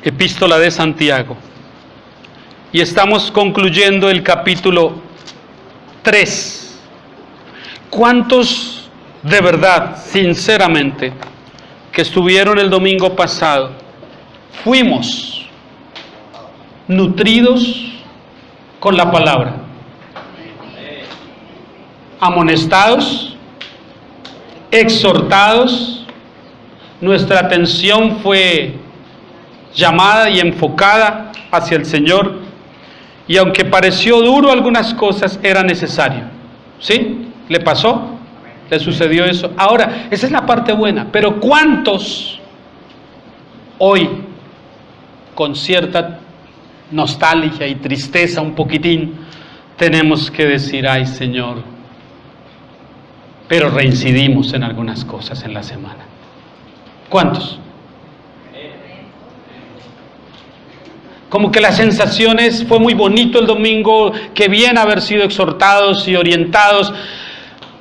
Epístola de Santiago. Y estamos concluyendo el capítulo 3. ¿Cuántos de verdad, sinceramente, que estuvieron el domingo pasado, fuimos nutridos con la palabra? Amonestados, exhortados, nuestra atención fue llamada y enfocada hacia el Señor, y aunque pareció duro algunas cosas, era necesario. ¿Sí? ¿Le pasó? ¿Le sucedió eso? Ahora, esa es la parte buena, pero ¿cuántos hoy, con cierta nostalgia y tristeza un poquitín, tenemos que decir: ay Señor, pero reincidimos en algunas cosas en la semana? ¿Cuántos? Como que la sensación es: fue muy bonito el domingo, qué bien haber sido exhortados y orientados,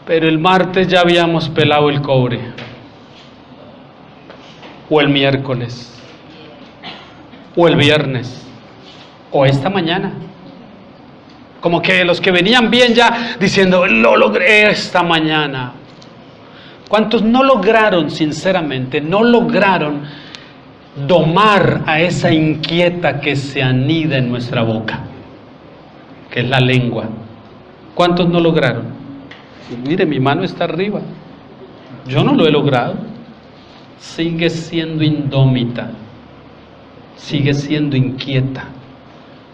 pero el martes ya habíamos pelado el cobre, o el miércoles, o el viernes, o esta mañana. Como que los que venían bien ya diciendo: lo logré esta mañana. ¿Cuántos no lograron, sinceramente, no lograron domar a esa inquieta que se anida en nuestra boca, que es la lengua? ¿Cuántos no lograron? Mire, mi mano está arriba. Yo no lo he logrado. Sigue siendo indómita, sigue siendo inquieta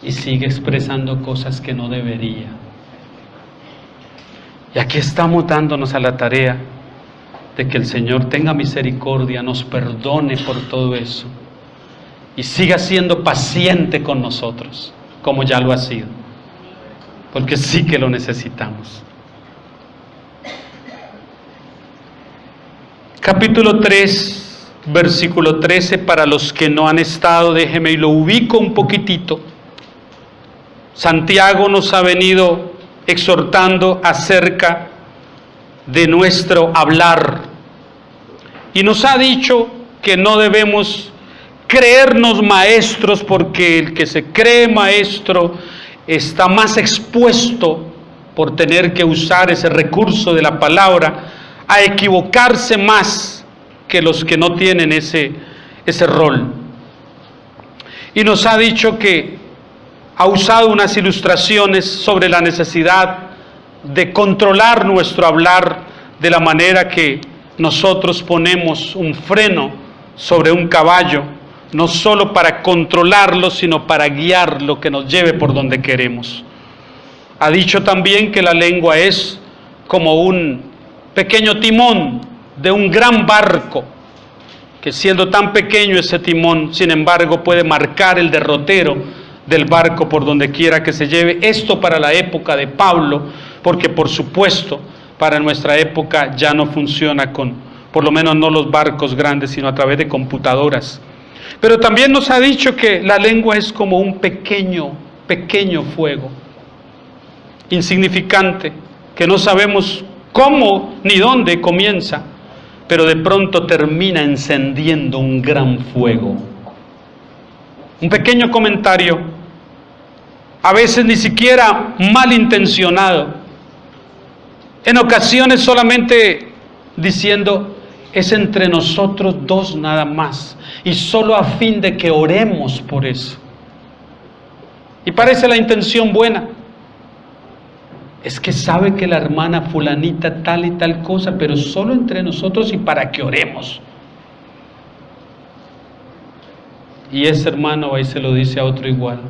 y sigue expresando cosas que no debería. Y aquí estamos dándonos a la tarea de que el Señor tenga misericordia, nos perdone por todo eso y siga siendo paciente con nosotros, como ya lo ha sido, porque sí que lo necesitamos. Capítulo 3, versículo 13, para los que no han estado, déjeme y lo ubico un poquitito. Santiago nos ha venido exhortando acerca de nuestro hablar, y nos ha dicho que no debemos creernos maestros, porque el que se cree maestro está más expuesto, por tener que usar ese recurso de la palabra, a equivocarse más que los que no tienen ese rol. Y nos ha dicho que ha usado unas ilustraciones sobre la necesidad de controlar nuestro hablar, de la manera que nosotros ponemos un freno sobre un caballo, no solo para controlarlo, sino para guiarlo, que nos lleve por donde queremos. Ha dicho también que la lengua es como un pequeño timón de un gran barco, que siendo tan pequeño ese timón, sin embargo, puede marcar el derrotero del barco por donde quiera que se lleve. Esto para la época de Pablo, porque por supuesto para nuestra época ya no funciona con, por lo menos no los barcos grandes, sino a través de computadoras. Pero también nos ha dicho que la lengua es como un pequeño fuego, insignificante, que no sabemos cómo ni dónde comienza, pero de pronto termina encendiendo un gran fuego. Un pequeño comentario, a veces ni siquiera malintencionado, en ocasiones solamente diciendo: es entre nosotros dos nada más, y solo a fin de que oremos por eso. Y parece la intención buena. Es que sabe que la hermana fulanita tal y tal cosa, pero solo entre nosotros y para que oremos. Y ese hermano ahí se lo dice a otro igual: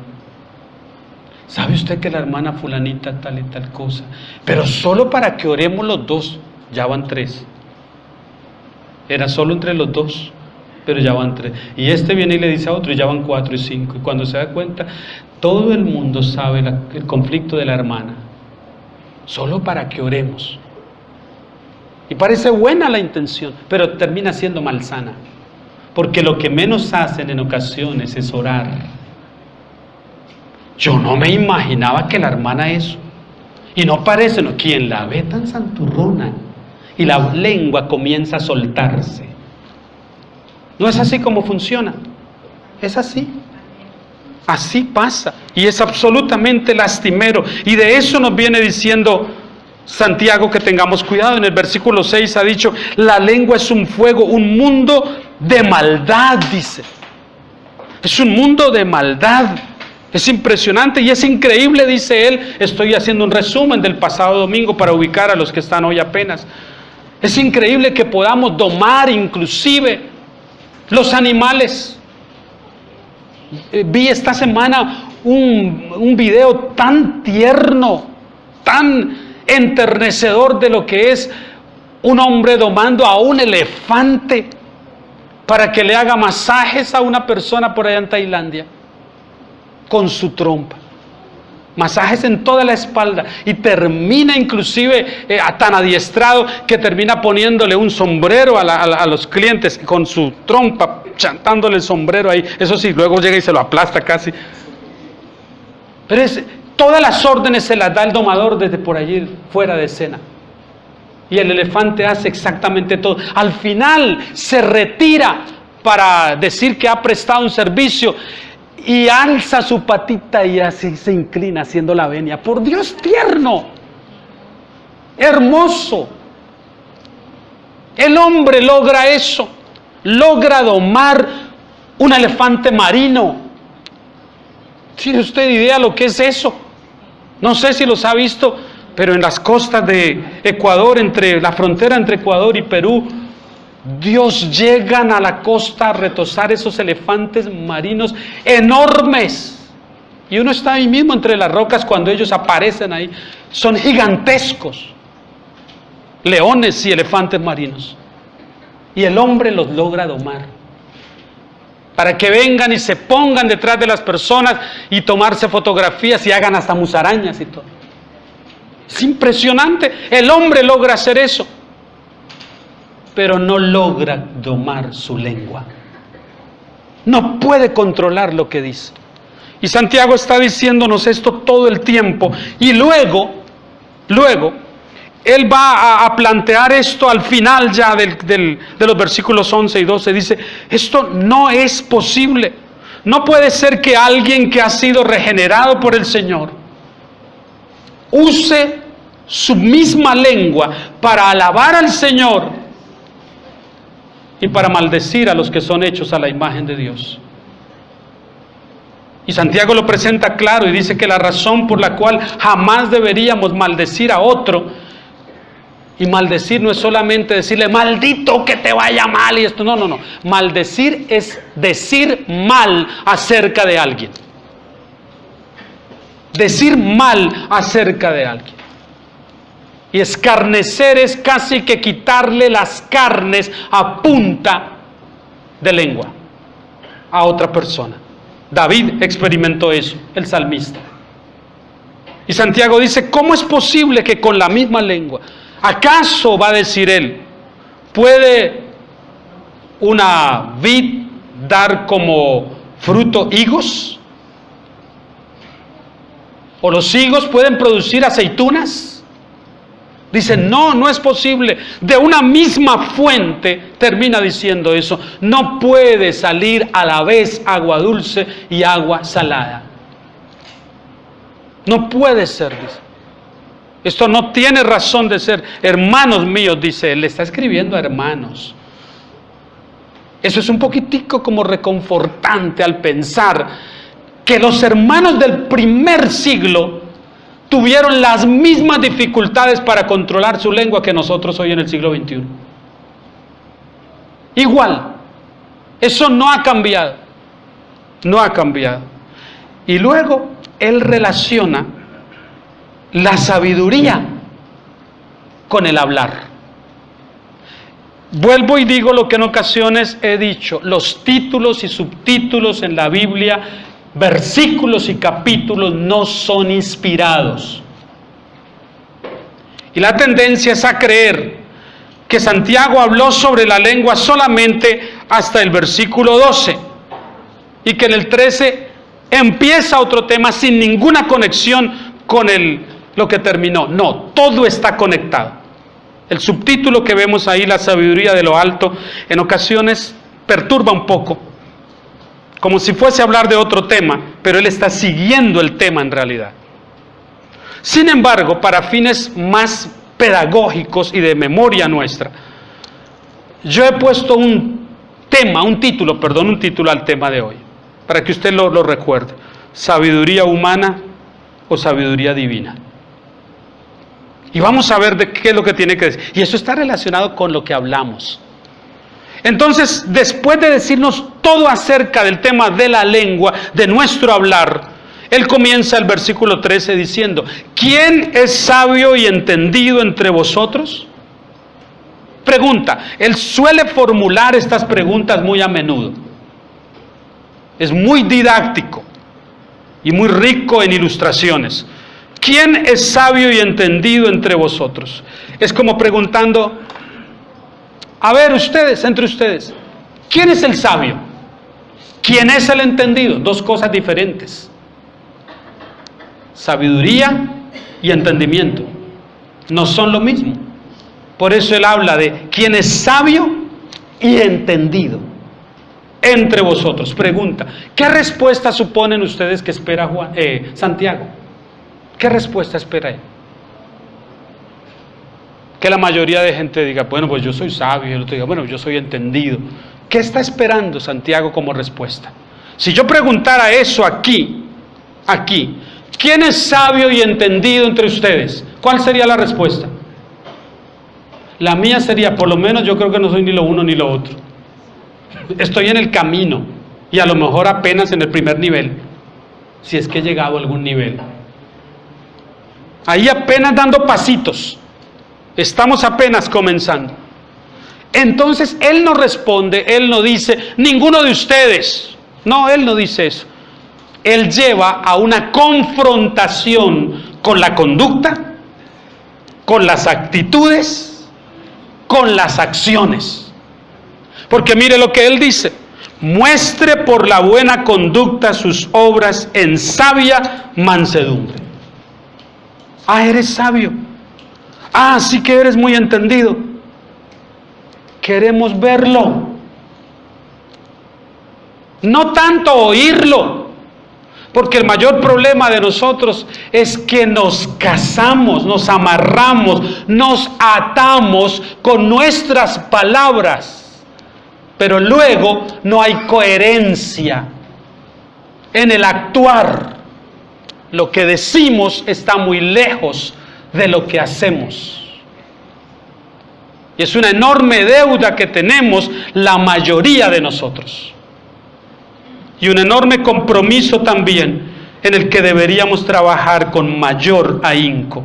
¿sabe usted que la hermana fulanita tal y tal cosa? Pero solo para que oremos los dos. Ya van 3. Era solo entre los dos, pero ya van 3. Y este viene y le dice a otro, y ya van 4 y 5. Y cuando se da cuenta, todo el mundo sabe el conflicto de la hermana, solo para que oremos. Y parece buena la intención, pero termina siendo malsana, porque lo que menos hacen en ocasiones es orar. Yo no me imaginaba que la hermana eso. Y no parece, no, quien la ve tan santurrona, y la lengua comienza a soltarse. No es así como funciona. Es así. Así pasa. Y es absolutamente lastimero. Y de eso nos viene diciendo Santiago que tengamos cuidado. En el versículo 6 ha dicho, la lengua es un fuego, un mundo de maldad, dice. Es un mundo de maldad. Es impresionante y es increíble, dice él. Estoy haciendo un resumen del pasado domingo para ubicar a los que están hoy apenas. Es increíble que podamos domar inclusive los animales. Vi esta semana un video tan tierno, tan enternecedor de lo que es un hombre domando a un elefante para que le haga masajes a una persona por allá en Tailandia con su trompa. Masajes en toda la espalda y termina inclusive tan adiestrado que termina poniéndole un sombrero a los clientes con su trompa, chantándole el sombrero ahí. Eso sí, luego llega y se lo aplasta casi. Pero todas las órdenes se las da el domador desde por allí fuera de escena. Y el elefante hace exactamente todo. Al final se retira para decir que ha prestado un servicio y alza su patita y así se inclina haciendo la venia. Por Dios, tierno, hermoso. El hombre logra eso, logra domar un elefante marino. ¿Tiene usted idea lo que es eso? No sé si los ha visto, pero en las costas de Ecuador, entre la frontera entre Ecuador y Perú, Dios, llegan a la costa a retozar esos elefantes marinos enormes. Y uno está ahí mismo entre las rocas cuando ellos aparecen ahí. Son gigantescos. Leones y elefantes marinos. Y el hombre los logra domar. Para que vengan y se pongan detrás de las personas y tomarse fotografías y hagan hasta musarañas y todo. Es impresionante. El hombre logra hacer eso, pero no logra domar su lengua. No puede controlar lo que dice. Y Santiago está diciéndonos esto todo el tiempo. Y luego, él va a plantear esto al final ya de los versículos 11 y 12. Dice, esto no es posible. No puede ser que alguien que ha sido regenerado por el Señor use su misma lengua para alabar al Señor y para maldecir a los que son hechos a la imagen de Dios. Y Santiago lo presenta claro y dice que la razón por la cual jamás deberíamos maldecir a otro, y maldecir no es solamente decirle maldito que te vaya mal y esto, no. Maldecir es decir mal acerca de alguien. Decir mal acerca de alguien. Y escarnecer es casi que quitarle las carnes a punta de lengua a otra persona. David experimentó eso, el salmista. Y Santiago dice, ¿cómo es posible que con la misma lengua? ¿Acaso, va a decir él, puede una vid dar como fruto higos? ¿O los higos pueden producir aceitunas? Dice, no es posible. De una misma fuente, termina diciendo eso, no puede salir a la vez agua dulce y agua salada. No puede ser, dice. Esto no tiene razón de ser. Hermanos míos, dice él, le está escribiendo a hermanos. Eso es un poquitico como reconfortante al pensar que los hermanos del primer siglo tuvieron las mismas dificultades para controlar su lengua que nosotros hoy en el siglo XXI. Igual, eso no ha cambiado, no ha cambiado. Y luego él relaciona la sabiduría con el hablar. Vuelvo y digo lo que en ocasiones he dicho, los títulos y subtítulos en la Biblia, versículos y capítulos no son inspirados. Y la tendencia es a creer que Santiago habló sobre la lengua solamente hasta el versículo 12 y que en el 13 empieza otro tema sin ninguna conexión con lo que terminó. No, todo está conectado. El subtítulo que vemos ahí, la sabiduría de lo alto, en ocasiones perturba un poco como si fuese a hablar de otro tema, pero él está siguiendo el tema en realidad. Sin embargo, para fines más pedagógicos y de memoria nuestra, yo he puesto un título al tema de hoy, para que usted lo recuerde. ¿Sabiduría humana o sabiduría divina? Y vamos a ver de qué es lo que tiene que decir. Y eso está relacionado con lo que hablamos. Entonces, después de decirnos todo acerca del tema de la lengua, de nuestro hablar, él comienza el versículo 13 diciendo: ¿quién es sabio y entendido entre vosotros? Pregunta. Él suele formular estas preguntas muy a menudo. Es muy didáctico y muy rico en ilustraciones. ¿Quién es sabio y entendido entre vosotros? Es como preguntando: a ver ustedes, entre ustedes, ¿quién es el sabio? ¿Quién es el entendido? Dos cosas diferentes. Sabiduría y entendimiento no son lo mismo. Por eso él habla de quién es sabio y entendido entre vosotros. Pregunta: ¿qué respuesta suponen ustedes que espera Santiago? ¿Qué respuesta espera él? Que la mayoría de gente diga: bueno, pues yo soy sabio, y el otro diga: bueno, yo soy entendido. ¿Qué está esperando Santiago como respuesta? Si yo preguntara eso aquí, ¿quién es sabio y entendido entre ustedes? ¿Cuál sería la respuesta? La mía sería: por lo menos yo creo que no soy ni lo uno ni lo otro. Estoy en el camino y a lo mejor apenas en el primer nivel, si es que he llegado a algún nivel. Ahí apenas dando pasitos, estamos apenas comenzando. Entonces él no responde, él no dice ninguno de ustedes. No, él no dice eso. Él lleva a una confrontación con la conducta, con las actitudes, con las acciones. Porque mire lo que él dice: muestre por la buena conducta sus obras en sabia mansedumbre. Ah, eres sabio. Ah, sí que eres muy entendido. Queremos verlo. No tanto oírlo. Porque el mayor problema de nosotros es que nos casamos, nos amarramos, nos atamos con nuestras palabras, pero luego no hay coherencia en el actuar. Lo que decimos está muy lejos de lo que hacemos. Y es una enorme deuda que tenemos la mayoría de nosotros. Y un enorme compromiso también en el que deberíamos trabajar con mayor ahínco.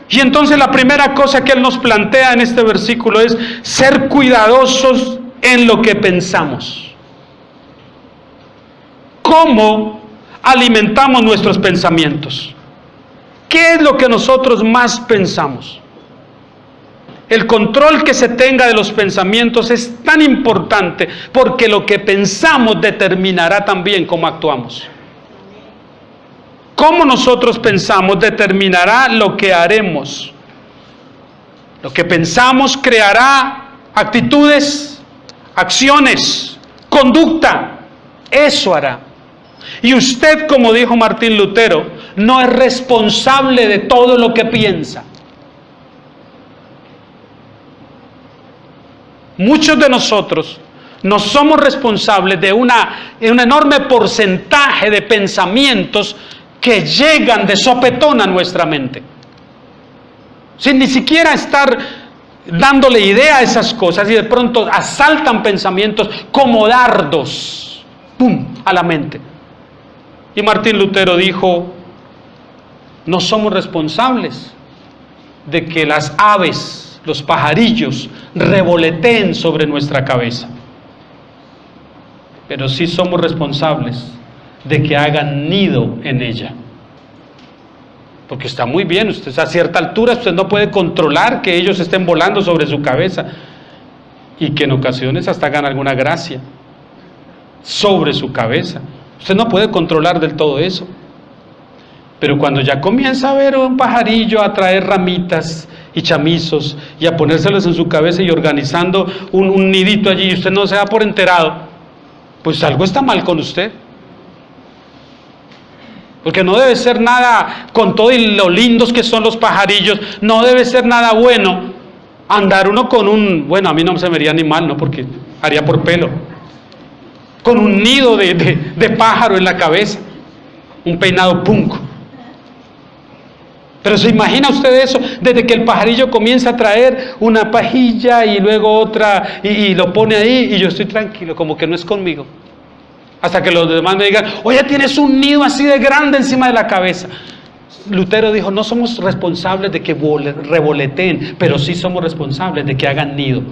Y entonces la primera cosa que él nos plantea en este versículo es ser cuidadosos en lo que pensamos. ¿Cómo alimentamos nuestros pensamientos? ¿Qué es lo que nosotros más pensamos? El control que se tenga de los pensamientos es tan importante porque lo que pensamos determinará también cómo actuamos. Cómo nosotros pensamos determinará lo que haremos. Lo que pensamos creará actitudes, acciones, conducta. Eso hará. Y usted, como dijo Martín Lutero, no es responsable de todo lo que piensa. Muchos de nosotros no somos responsables de un enorme porcentaje de pensamientos que llegan de sopetón a nuestra mente, sin ni siquiera estar dándole idea a esas cosas, y de pronto asaltan pensamientos como dardos, ¡pum!, a la mente. Y Martín Lutero dijo: no somos responsables de que las aves, los pajarillos, revoloteen sobre nuestra cabeza, pero sí somos responsables de que hagan nido en ella. Porque está muy bien, usted a cierta altura usted no puede controlar que ellos estén volando sobre su cabeza, y que en ocasiones hasta hagan alguna gracia sobre su cabeza. Usted no puede controlar del todo eso. Pero cuando ya comienza a ver un pajarillo a traer ramitas y chamizos y a ponérselos en su cabeza y organizando un nidito allí, y usted no se da por enterado, pues algo está mal con usted. Porque no debe ser nada, con todo y lo lindos que son los pajarillos, no debe ser nada bueno andar uno con un, bueno, a mí no se me vería ni mal, ¿no? Porque haría por pelo, con un nido de pájaro en la cabeza, un peinado punk. Pero ¿se imagina usted eso? Desde que el pajarillo comienza a traer una pajilla y luego otra y lo pone ahí y yo estoy tranquilo, como que no es conmigo. Hasta que los demás me digan, oye, tienes un nido así de grande encima de la cabeza. Lutero dijo, no somos responsables de que revoloteen, pero sí somos responsables de que hagan nido.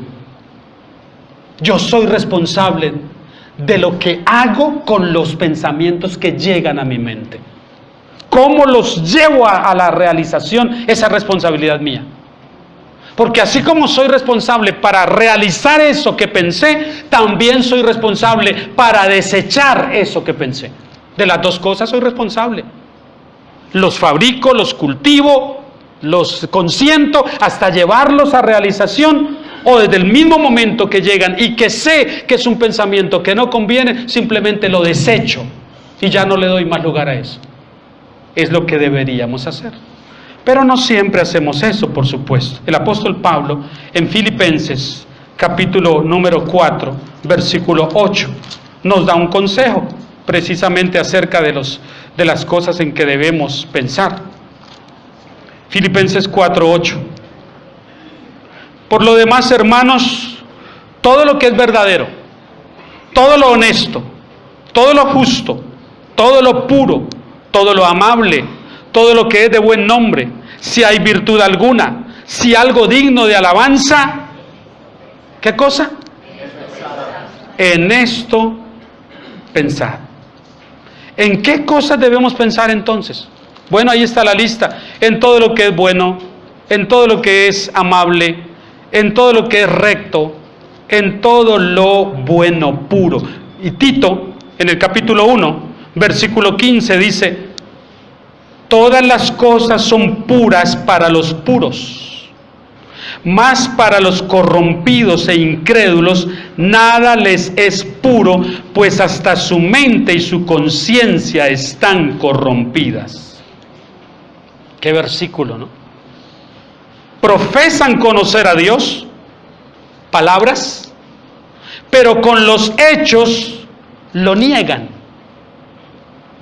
Yo soy responsable de lo que hago con los pensamientos que llegan a mi mente. ¿Cómo los llevo a la realización? Esa es responsabilidad mía. Porque así como soy responsable para realizar eso que pensé, también soy responsable para desechar eso que pensé. De las dos cosas soy responsable. Los fabrico, los cultivo, los consiento hasta llevarlos a realización, o desde el mismo momento que llegan y que sé que es un pensamiento que no conviene, simplemente lo desecho y ya no le doy más lugar a eso. Es lo que deberíamos hacer. Pero no siempre hacemos eso, por supuesto. El apóstol Pablo, en Filipenses, capítulo número 4, versículo 8, nos da un consejo, precisamente acerca de las cosas en que debemos pensar. Filipenses 4, 8. Por lo demás, hermanos, todo lo que es verdadero, todo lo honesto, todo lo justo, todo lo puro, todo lo amable, todo lo que es de buen nombre, si hay virtud alguna, si algo digno de alabanza, ¿qué cosa? En esto pensad. ¿En qué cosas debemos pensar entonces? Bueno, ahí está la lista. En todo lo que es bueno, en todo lo que es amable, en todo lo que es recto, en todo lo bueno, puro. Y Tito, en el capítulo 1, versículo 15, dice: todas las cosas son puras para los puros, mas para los corrompidos e incrédulos nada les es puro, pues hasta su mente y su conciencia están corrompidas. Qué versículo, ¿no? Profesan conocer a Dios, palabras, pero con los hechos lo niegan.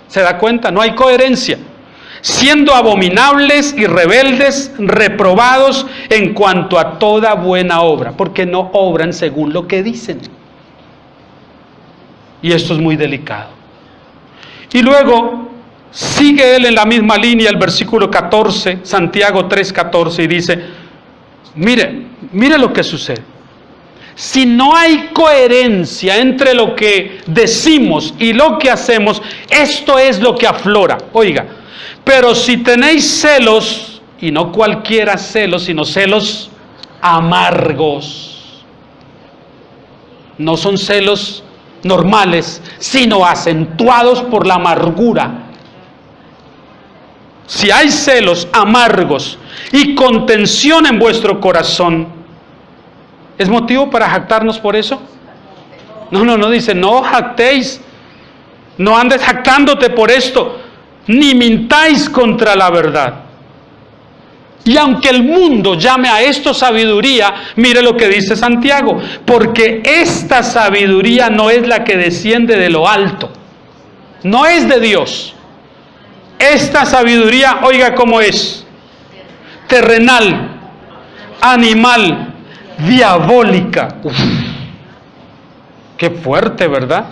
¿Se da cuenta? No hay coherencia. Siendo abominables y rebeldes, reprobados en cuanto a toda buena obra, porque no obran según lo que dicen. Y esto es muy delicado. Y luego sigue él en la misma línea, el versículo 14, Santiago 3:14, y dice: mire lo que sucede. Si no hay coherencia entre lo que decimos y lo que hacemos, esto es lo que aflora. Oiga, pero si tenéis celos, y no cualquiera celos, sino celos amargos, no son celos normales, sino acentuados por la amargura. Si hay celos amargos y contención en vuestro corazón, ¿es motivo para jactarnos por eso? No, dice, no jactéis, no andes jactándote por esto, ni mintáis contra la verdad. Y aunque el mundo llame a esto sabiduría, mire lo que dice Santiago: porque esta sabiduría no es la que desciende de lo alto, no es de Dios. Esta sabiduría, oiga cómo es: terrenal, animal, diabólica. Uf, qué fuerte, ¿verdad?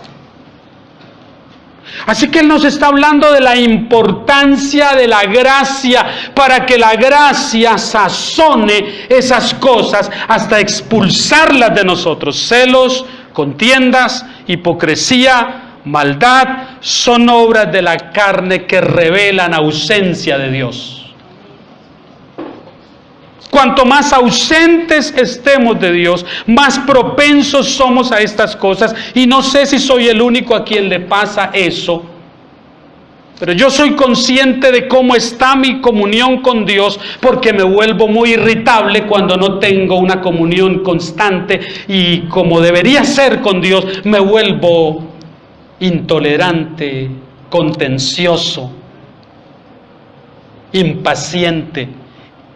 Así que él nos está hablando de la importancia de la gracia, para que la gracia sazone esas cosas hasta expulsarlas de nosotros. Celos, contiendas, hipocresía, maldad, son obras de la carne que revelan ausencia de Dios. Cuanto más ausentes estemos de Dios, más propensos somos a estas cosas. Y no sé si soy el único a quien le pasa eso, pero yo soy consciente de cómo está mi comunión con Dios, porque me vuelvo muy irritable cuando no tengo una comunión constante, y como debería ser con Dios, me vuelvo intolerante, contencioso, impaciente,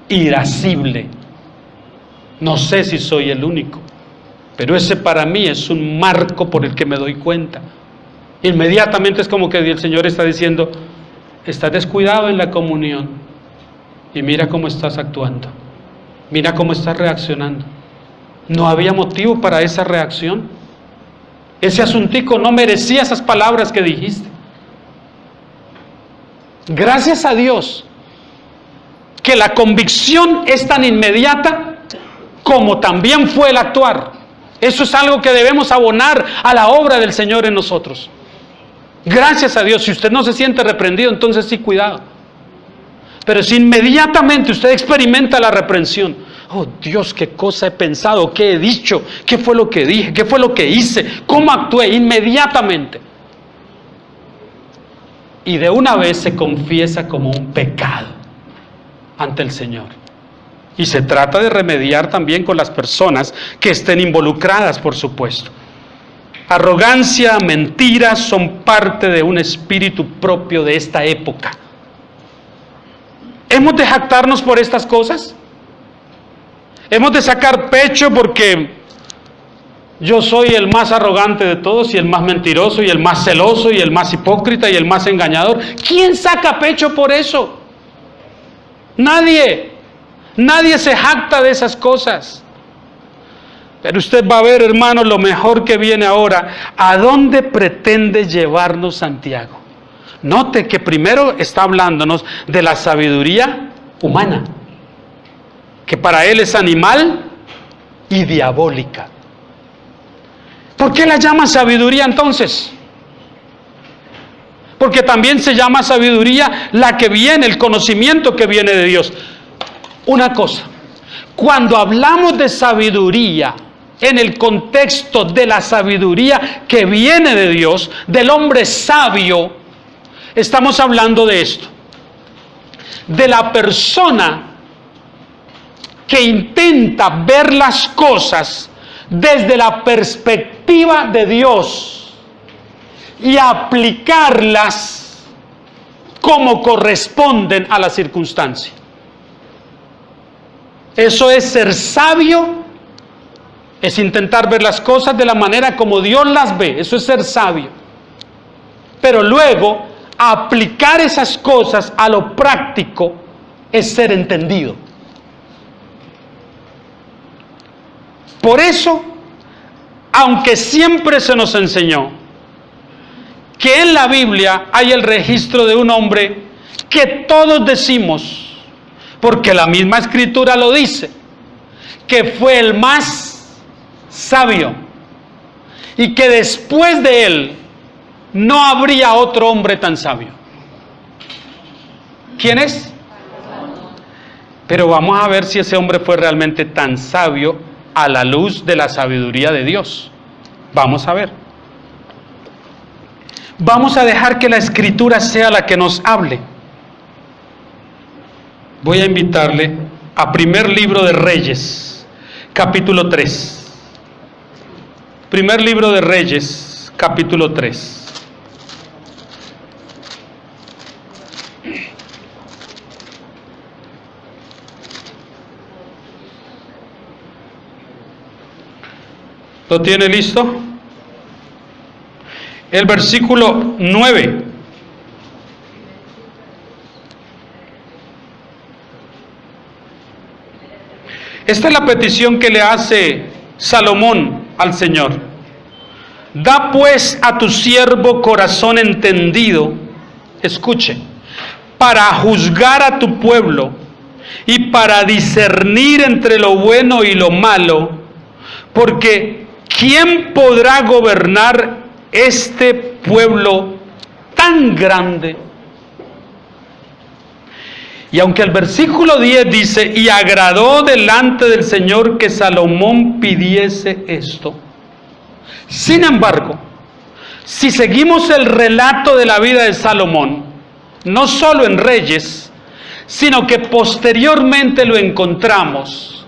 irascible. No sé si soy el único, pero ese para mí es un marco por el que me doy cuenta. Inmediatamente es como que el Señor está diciendo: estás descuidado en la comunión y mira cómo estás actuando, mira cómo estás reaccionando. No había motivo para esa reacción. Ese asuntico no merecía esas palabras que dijiste. Gracias a Dios que la convicción es tan inmediata como también fue el actuar. Eso es algo que debemos abonar a la obra del Señor en nosotros. Gracias a Dios. Si usted no se siente reprendido, entonces sí, cuidado. Pero si inmediatamente usted experimenta la reprensión: oh Dios, qué cosa he pensado, qué he dicho, qué fue lo que dije, qué fue lo que hice, cómo actué, inmediatamente. Y de una vez se confiesa como un pecado ante el Señor. Y se trata de remediar también con las personas que estén involucradas, por supuesto. Arrogancia, mentiras son parte de un espíritu propio de esta época. ¿Hemos de jactarnos por estas cosas? ¿Hemos de sacar pecho porque yo soy el más arrogante de todos, y el más mentiroso, y el más celoso, y el más hipócrita, y el más engañador? ¿Quién saca pecho por eso? Nadie. Nadie se jacta de esas cosas. Pero usted va a ver, hermano, lo mejor que viene ahora. ¿A dónde pretende llevarnos Santiago? Note que primero está hablándonos de la sabiduría humana, que para él es animal y diabólica. ¿Por qué la llama sabiduría entonces? Porque también se llama sabiduría la que viene, el conocimiento que viene de Dios. Una cosa, cuando hablamos de sabiduría en el contexto de la sabiduría que viene de Dios, del hombre sabio, estamos hablando de esto: de la persona que intenta ver las cosas desde la perspectiva de Dios y aplicarlas como corresponden a la circunstancia. Eso es ser sabio, es intentar ver las cosas de la manera como Dios las ve. Eso es ser sabio. Pero luego, aplicar esas cosas a lo práctico es ser entendido. Por eso, aunque siempre se nos enseñó que en la Biblia hay el registro de un hombre que todos decimos, porque la misma Escritura lo dice, que fue el más sabio, y que después de él no habría otro hombre tan sabio. ¿Quién es? Pero vamos a ver si ese hombre fue realmente tan sabio a la luz de la sabiduría de Dios. Vamos a ver. Vamos a dejar que la Escritura sea la que nos hable. Voy a invitarle a Primer Libro de Reyes, capítulo 3. Primer Libro de Reyes, capítulo 3. ¿Lo tiene listo? El versículo 9. Esta es la petición que le hace Salomón al Señor. Da pues a tu siervo corazón entendido, escuche, para juzgar a tu pueblo y para discernir entre lo bueno y lo malo, porque ¿quién podrá gobernar este pueblo tan grande? Y aunque el versículo 10 dice: y agradó delante del Señor que Salomón pidiese esto. Sin embargo, si seguimos el relato de la vida de Salomón, no solo en Reyes, sino que posteriormente lo encontramos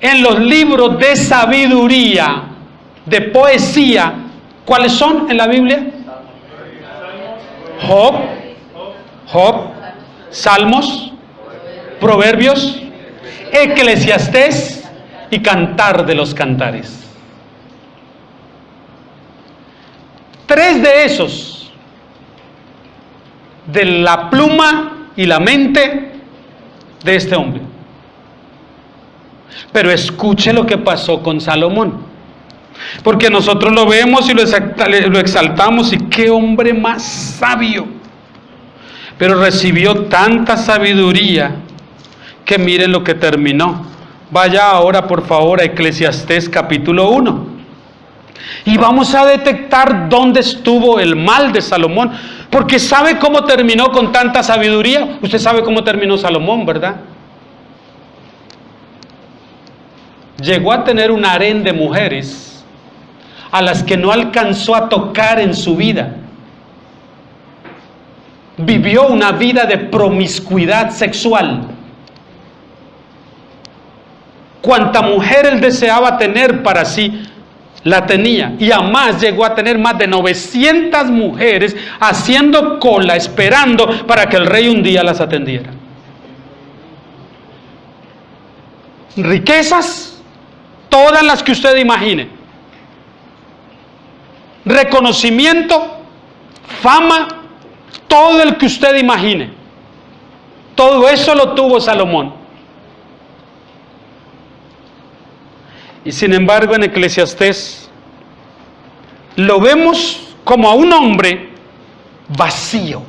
en los libros de sabiduría, de poesía. ¿Cuáles son en la Biblia? Job, Salmos, Proverbios, Eclesiastés y Cantar de los Cantares. 3 de esos, de la pluma y la mente de este hombre. Pero escuche lo que pasó con Salomón, porque nosotros lo vemos y lo exaltamos, y qué hombre más sabio, pero recibió tanta sabiduría que miren lo que terminó. Vaya ahora por favor a Eclesiastés capítulo 1 y vamos a detectar dónde estuvo el mal de Salomón, porque ¿sabe cómo terminó con tanta sabiduría? Usted sabe cómo terminó Salomón, ¿verdad? Llegó a tener un harén de mujeres a las que no alcanzó a tocar en su vida. Vivió una vida de promiscuidad sexual. Cuanta mujer él deseaba tener para sí, la tenía. Y además llegó a tener más de 900 mujeres haciendo cola, esperando para que el rey un día las atendiera. Riquezas, todas las que usted imagine. Reconocimiento, fama, todo el que usted imagine. Todo eso lo tuvo Salomón. Y sin embargo en Eclesiastés lo vemos como a un hombre vacío,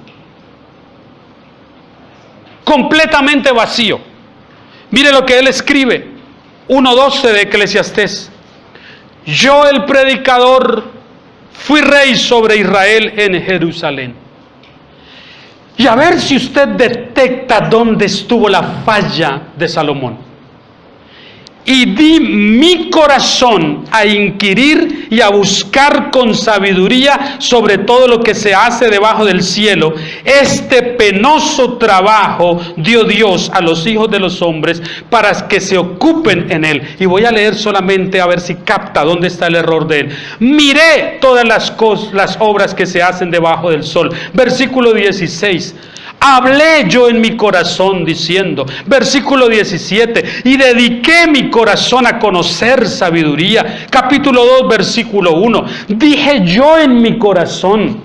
completamente vacío. Mire lo que él escribe, 1:12 de Eclesiastés. Yo, el predicador, fui rey sobre Israel en Jerusalén. Y a ver si usted detecta dónde estuvo la falla de Salomón. Y di mi corazón a inquirir y a buscar con sabiduría sobre todo lo que se hace debajo del cielo. Este penoso trabajo dio Dios a los hijos de los hombres para que se ocupen en él. Y voy a leer solamente a ver si capta dónde está el error de él. Miré todas las obras que se hacen debajo del sol. Versículo 16. Hablé yo en mi corazón diciendo, versículo 17, y dediqué mi corazón a conocer sabiduría. Capítulo 2, versículo 1, dije yo en mi corazón.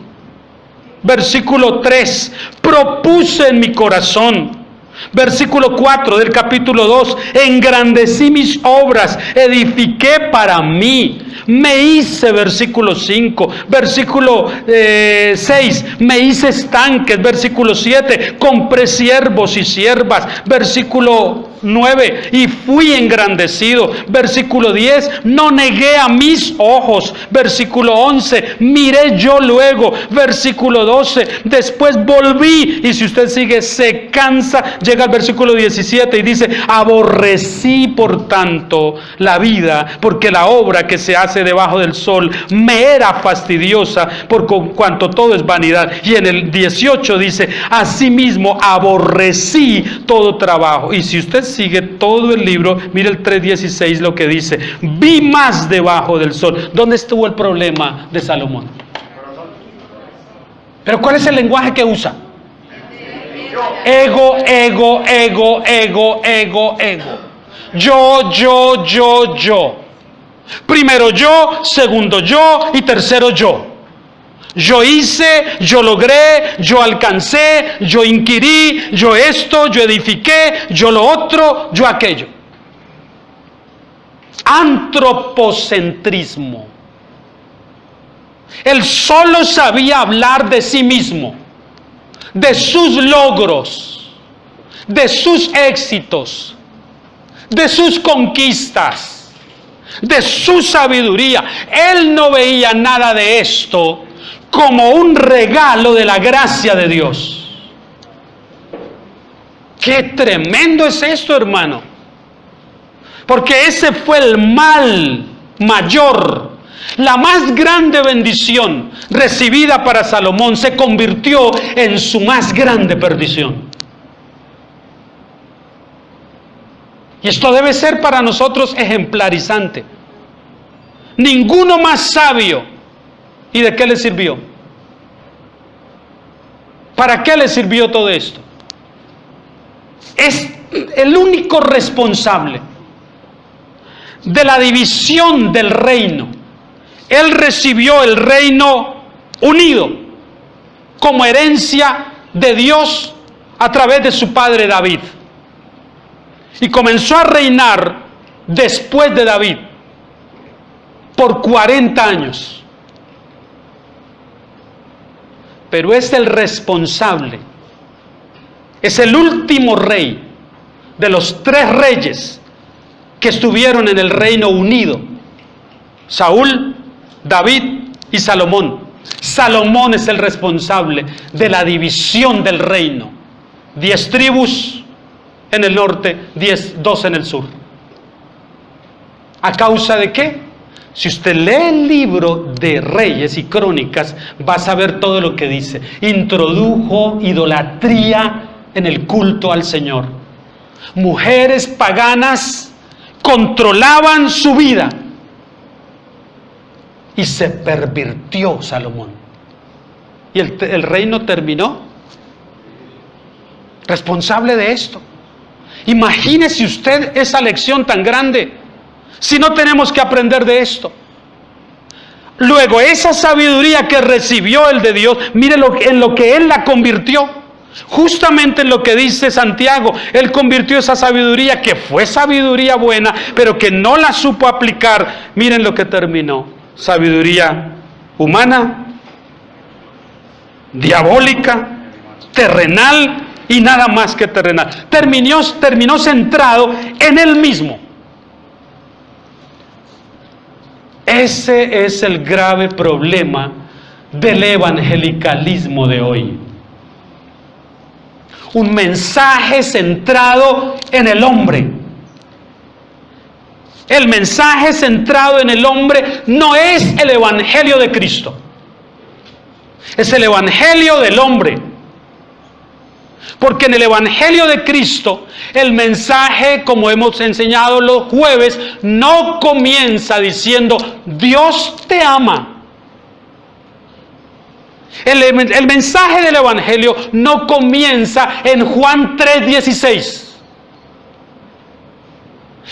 Versículo 3, propuse en mi corazón. Versículo 4 del capítulo 2, engrandecí mis obras, edifiqué para mí. Me hice, versículo 5, versículo 6, me hice estanques, versículo 7, compré siervos y siervas, versículo 9, y fui engrandecido, versículo 10, no negué a mis ojos, versículo 11, miré yo luego, versículo 12, después volví, y si usted sigue, se cansa, llega al versículo 17 y dice, aborrecí por tanto la vida, porque la obra que se hace debajo del sol me era fastidiosa, por cuanto todo es vanidad. Y en el 18 dice, asimismo aborrecí todo trabajo. Y si usted sigue todo el libro, mire el 3:16 lo que dice, vi más debajo del sol. ¿Dónde estuvo el problema de Salomón? Pero ¿cuál es el lenguaje que usa? Ego, ego, ego, ego, ego, ego. Yo. Primero yo, segundo yo y tercero yo. Yo hice, yo logré, yo alcancé, yo inquirí, yo esto, yo edifiqué, yo lo otro, yo aquello. Antropocentrismo. Él solo sabía hablar de sí mismo, de sus logros, de sus éxitos, de sus conquistas, de su sabiduría. Él no veía nada de esto como un regalo de la gracia de Dios. ¡Qué tremendo es esto, hermano! Porque ese fue el mal mayor. La más grande bendición recibida para Salomón se convirtió en su más grande perdición. Y esto debe ser para nosotros ejemplarizante. Ninguno más sabio. ¿Y de qué le sirvió? ¿Para qué le sirvió todo esto? Es el único responsable de la división del reino. Él recibió el reino unido como herencia de Dios a través de su padre David. Y comenzó a reinar después de David por 40 años. Pero es el responsable, es el último rey de los 3 reyes que estuvieron en el reino unido: Saúl, David y Salomón. Salomón es el responsable de la división del reino: 10 tribus en el norte, 2 en el sur. ¿A causa de qué? Si usted lee el libro de Reyes y Crónicas, va a saber todo lo que dice. Introdujo idolatría en el culto al Señor. Mujeres paganas controlaban su vida. Y se pervirtió Salomón. Y el reino terminó responsable de esto. Imagínese usted esa lección tan grande. Si no tenemos que aprender de esto. Luego, esa sabiduría que recibió el de Dios, mire en lo que Él la convirtió. Justamente en lo que dice Santiago, Él convirtió esa sabiduría que fue sabiduría buena, pero que no la supo aplicar. Miren lo que terminó: sabiduría humana, diabólica, terrenal y nada más que terrenal. Terminó centrado en Él mismo. Ese es el grave problema del evangelicalismo de hoy. Un mensaje centrado en el hombre. El mensaje centrado en el hombre no es el evangelio de Cristo. Es el evangelio del hombre. Porque en el evangelio de Cristo, el mensaje, como hemos enseñado los jueves, no comienza diciendo Dios te ama. El mensaje del evangelio no comienza en Juan 3:16.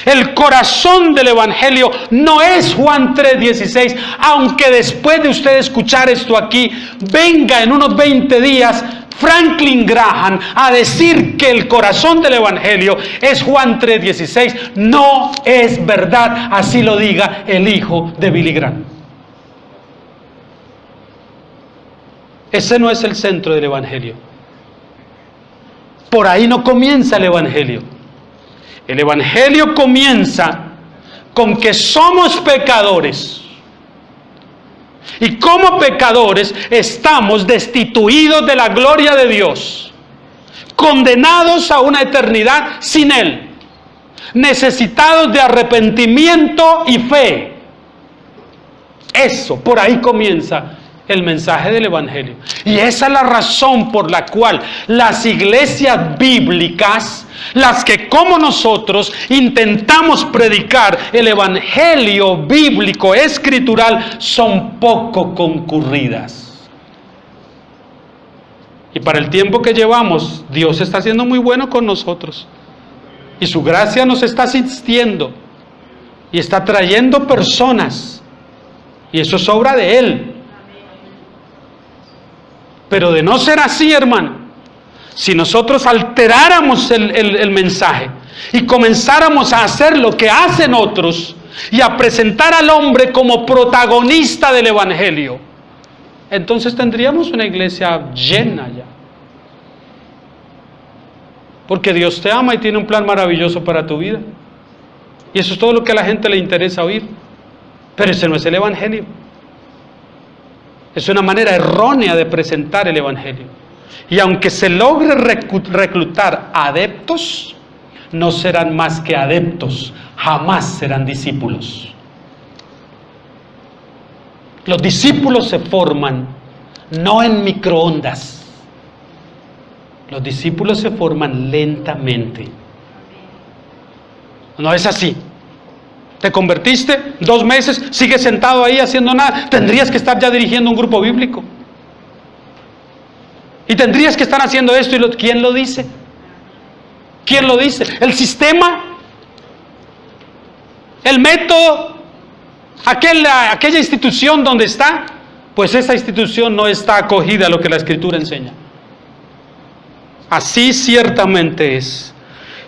El corazón del evangelio no es Juan 3:16, aunque después de usted escuchar esto aquí, venga en unos 20 días Franklin Graham a decir que el corazón del evangelio es Juan 3:16. No es verdad, así lo diga el hijo de Billy Graham. Ese no es el centro del evangelio. Por ahí no comienza el evangelio. El evangelio comienza con que somos pecadores. Y como pecadores estamos destituidos de la gloria de Dios, condenados a una eternidad sin Él, necesitados de arrepentimiento y fe. Eso, por ahí comienza el mensaje del evangelio. Y esa es la razón por la cual las iglesias bíblicas, las que como nosotros intentamos predicar el evangelio bíblico escritural, son poco concurridas. Y para el tiempo que llevamos, Dios está siendo muy bueno con nosotros. Y su gracia nos está asistiendo. Y está trayendo personas. Y eso es obra de Él. Pero de no ser así, hermano, si nosotros alteráramos el mensaje y comenzáramos a hacer lo que hacen otros y a presentar al hombre como protagonista del evangelio, entonces tendríamos una iglesia llena ya. Porque Dios te ama y tiene un plan maravilloso para tu vida. Y eso es todo lo que a la gente le interesa oír. Pero ese no es el evangelio. Es una manera errónea de presentar el evangelio. Y aunque se logre reclutar adeptos, no serán más que adeptos, jamás serán discípulos. Los discípulos se forman no en microondas. Los discípulos se forman lentamente. No es así. Te convertiste, 2 meses, sigues sentado ahí haciendo nada. Tendrías que estar ya dirigiendo un grupo bíblico. Y tendrías que estar haciendo esto. ¿Quién lo dice? ¿Quién lo dice? ¿El sistema? ¿El método? ¿Aquella institución donde está? Pues esa institución no está acogida a lo que la Escritura enseña. Así ciertamente es.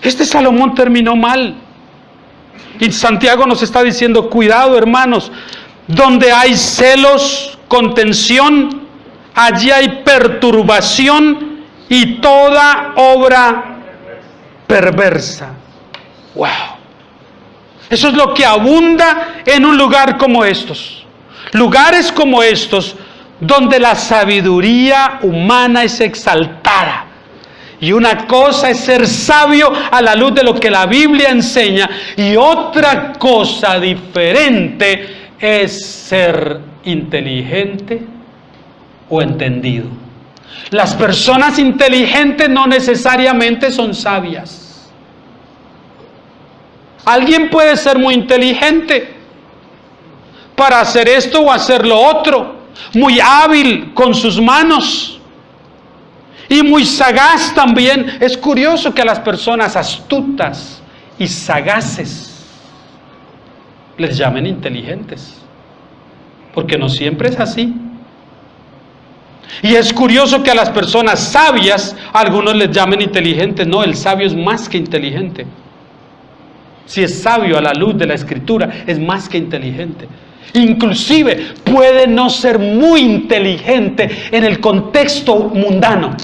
Este Salomón terminó mal. Y Santiago nos está diciendo, cuidado hermanos, donde hay celos, contención, allí hay perturbación y toda obra perversa. ¡Wow! Eso es lo que abunda en un lugar como estos. Lugares como estos, donde la sabiduría humana es exaltada. Y una cosa es ser sabio a la luz de lo que la Biblia enseña, y otra cosa diferente es ser inteligente o entendido. Las personas inteligentes no necesariamente son sabias. Alguien puede ser muy inteligente para hacer esto o hacer lo otro, muy hábil con sus manos y muy sagaz también. Es curioso que a las personas astutas y sagaces les llamen inteligentes, porque no siempre es así. Y es curioso que a las personas sabias algunos les llamen inteligentes. No, el sabio es más que inteligente. Si es sabio a la luz de la Escritura, es más que inteligente. Inclusive puede no ser muy inteligente en el contexto mundano,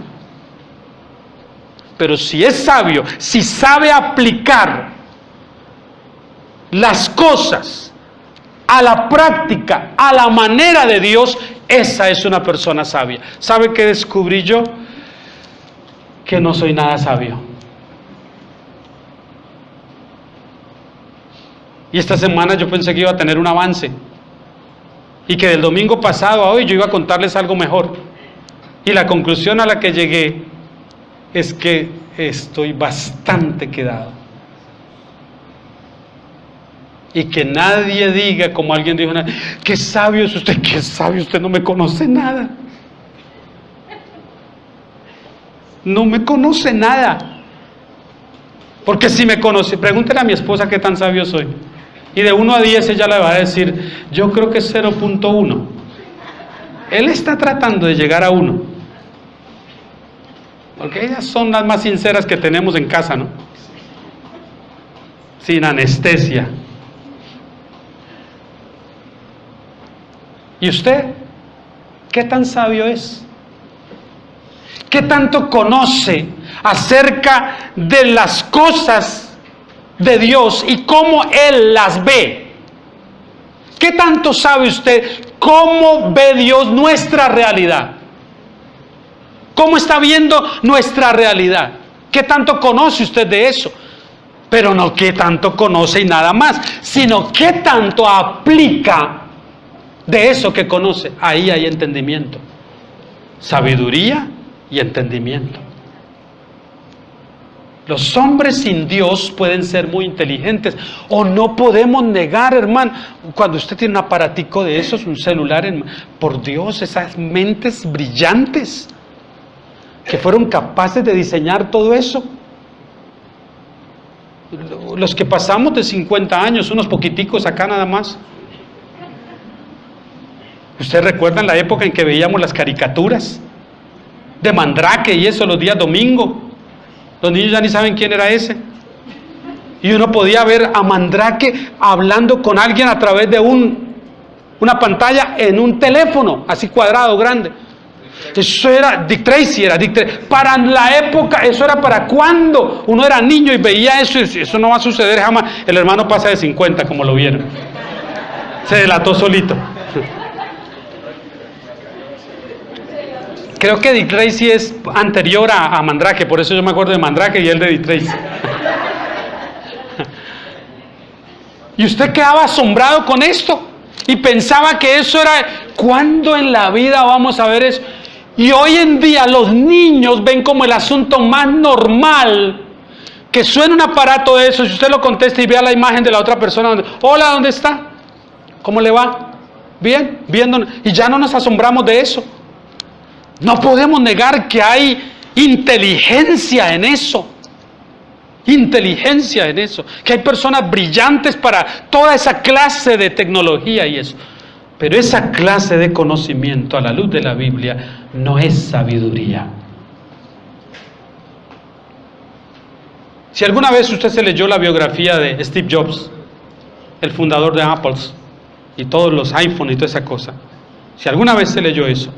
pero si es sabio, si sabe aplicar las cosas a la práctica, a la manera de Dios, esa es una persona sabia. ¿Sabe qué descubrí yo? Que no soy nada sabio. Y esta semana yo pensé que iba a tener un avance, y que del domingo pasado a hoy yo iba a contarles algo mejor. Y la conclusión a la que llegué es que estoy bastante quedado. Y que nadie diga, como alguien dijo, qué sabio es usted, qué sabio, usted no me conoce nada. No me conoce nada. Porque si me conoce, pregúntele a mi esposa qué tan sabio soy. Y de 1 a 10 ella le va a decir, yo creo que es 0.1. Él está tratando de llegar a 1. Porque ellas son las más sinceras que tenemos en casa, ¿no? Sin anestesia. ¿Y usted? ¿Qué tan sabio es? ¿Qué tanto conoce acerca de las cosas de Dios y cómo Él las ve? ¿Qué tanto sabe usted cómo ve Dios nuestra realidad? ¿Cómo está viendo nuestra realidad? ¿Qué tanto conoce usted de eso? Pero no qué tanto conoce y nada más, sino qué tanto aplica de eso que conoce. Ahí hay entendimiento, sabiduría y entendimiento. Los hombres sin Dios pueden ser muy inteligentes, o no podemos negar, hermano, cuando usted tiene un aparatico de esos, un celular, por Dios, esas mentes brillantes que fueron capaces de diseñar todo eso. Los que pasamos de 50 años, unos poquiticos acá nada más. ¿Ustedes recuerdan la época en que veíamos las caricaturas de Mandrake y eso los días domingo? Los niños ya ni saben quién era ese. Y uno podía ver a Mandrake hablando con alguien a través de una pantalla en un teléfono, así cuadrado, grande. Eso era Dick Tracy, para la época, eso era para cuando uno era niño y veía eso, y eso no va a suceder jamás. El hermano pasa de 50, como lo vieron. Se delató solito. Creo que Dick Tracy es anterior a Mandrake, por eso yo me acuerdo de Mandrake y él de Dick Tracy. Y usted quedaba asombrado con esto y pensaba que eso era, ¿cuándo en la vida vamos a ver eso? Y hoy en día los niños ven como el asunto más normal que suene un aparato de eso, si usted lo contesta y vea la imagen de la otra persona, hola, ¿dónde está? ¿Cómo le va? Bien, viendo, y ya no nos asombramos de eso. No podemos negar que hay inteligencia en eso. Inteligencia en eso. Que hay personas brillantes para toda esa clase de tecnología y eso. Pero esa clase de conocimiento a la luz de la Biblia no es sabiduría. Si alguna vez usted se leyó la biografía de Steve Jobs, el fundador de Apple y todos los iPhone y toda esa cosa, si alguna vez se leyó eso,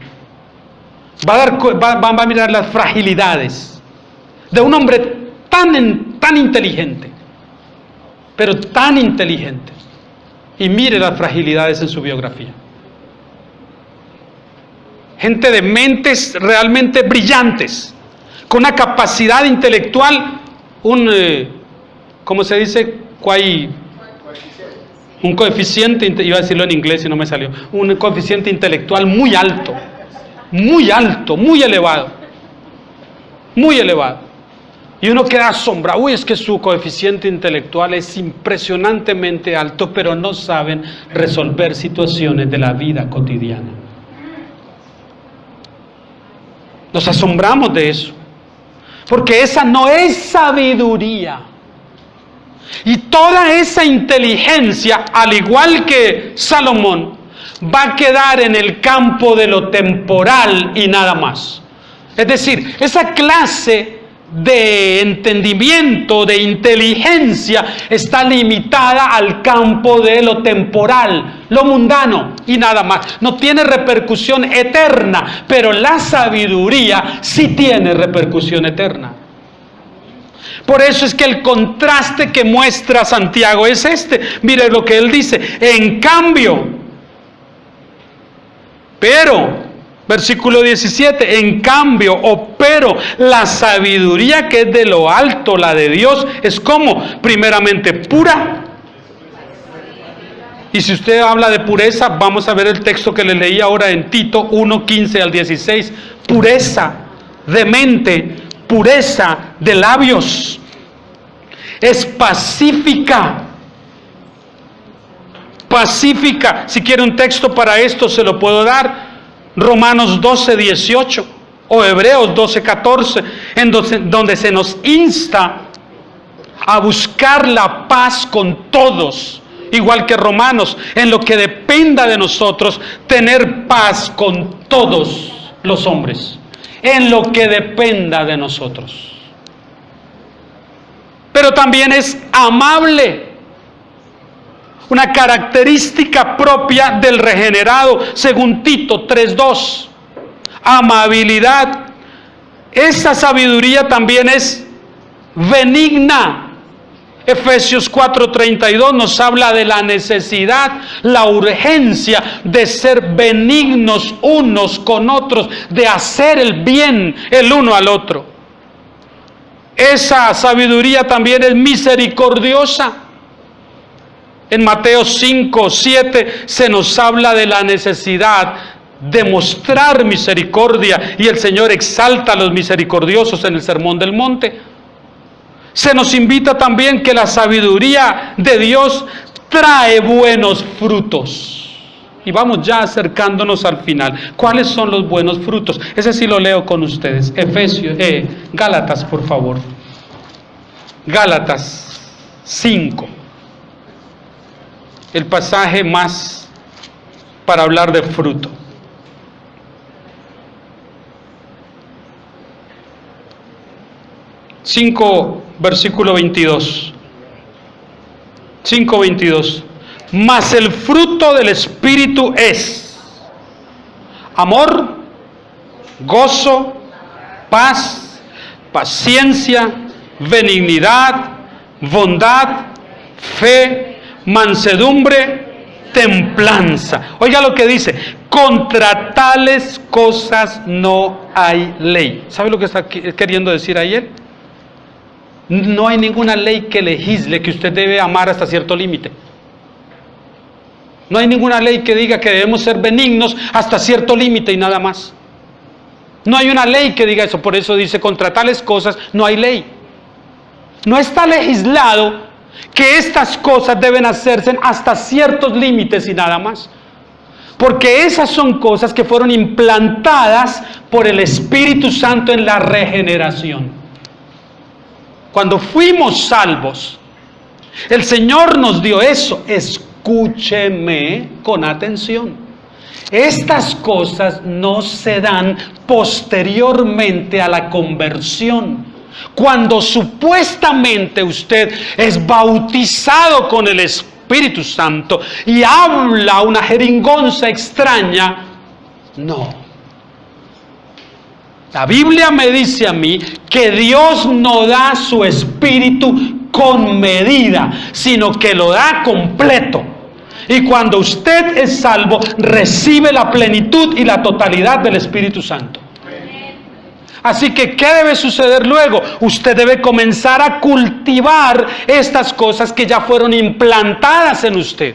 va a mirar las fragilidades de un hombre tan inteligente, pero tan inteligente, y mire las fragilidades en su biografía. Gente de mentes realmente brillantes, con una capacidad intelectual, ¿cómo se dice? Un coeficiente, iba a decirlo en inglés y no me salió, un coeficiente intelectual muy alto, muy elevado, muy elevado. Y uno queda asombrado, uy, es que su coeficiente intelectual es impresionantemente alto, pero no saben resolver situaciones de la vida cotidiana. Nos asombramos de eso, porque esa no es sabiduría. Y toda esa inteligencia, al igual que Salomón, va a quedar en el campo de lo temporal y nada más. Es decir, esa clase de entendimiento, de inteligencia, está limitada al campo de lo temporal, lo mundano y nada más. No tiene repercusión eterna, pero la sabiduría sí tiene repercusión eterna. Por eso es que el contraste que muestra Santiago es este. Mire lo que él dice: en cambio, pero, versículo 17, en cambio, pero la sabiduría que es de lo alto, la de Dios, es como, primeramente, pura. Y si usted habla de pureza, vamos a ver el texto que le leí ahora en Tito 1, 15 al 16. Pureza de mente, pureza de labios. Es pacífica. Pacífica. Si quiere un texto para esto, se lo puedo dar. Romanos 12, 18 o Hebreos 12, 14, donde se nos insta a buscar la paz con todos, igual que Romanos, en lo que dependa de nosotros, tener paz con todos los hombres, en lo que dependa de nosotros. Pero también es amable, una característica propia del regenerado, según Tito 3:2. Amabilidad. Esa sabiduría también es benigna. Efesios 4:32 nos habla de la necesidad, la urgencia de ser benignos unos con otros, de hacer el bien el uno al otro. Esa sabiduría también es misericordiosa. En Mateo 5, 7 se nos habla de la necesidad de mostrar misericordia, y el Señor exalta a los misericordiosos en el Sermón del Monte. Se nos invita también que la sabiduría de Dios trae buenos frutos. Y vamos ya acercándonos al final. ¿Cuáles son los buenos frutos? Ese sí lo leo con ustedes. Gálatas, por favor. Gálatas 5. El pasaje más para hablar de fruto. Versículo 22. 5:22. Mas el fruto del Espíritu es amor, gozo, paz, paciencia, benignidad, bondad, fe, mansedumbre, templanza. Oiga lo que dice: contra tales cosas no hay ley. ¿Sabe lo que está queriendo decir ahí él? No hay ninguna ley que legisle que usted debe amar hasta cierto límite. No hay ninguna ley que diga que debemos ser benignos hasta cierto límite y nada más. No hay una ley que diga eso. Por eso dice: contra tales cosas no hay ley. No está legislado que estas cosas deben hacerse hasta ciertos límites y nada más. Porque esas son cosas que fueron implantadas por el Espíritu Santo en la regeneración. Cuando fuimos salvos, el Señor nos dio eso. Escúcheme con atención. Estas cosas no se dan posteriormente a la conversión. Cuando supuestamente usted es bautizado con el Espíritu Santo y habla una jeringonza extraña, no. La Biblia me dice a mí que Dios no da su Espíritu con medida, sino que lo da completo. Y cuando usted es salvo, recibe la plenitud y la totalidad del Espíritu Santo. Así que, ¿qué debe suceder luego? Usted debe comenzar a cultivar estas cosas que ya fueron implantadas en usted.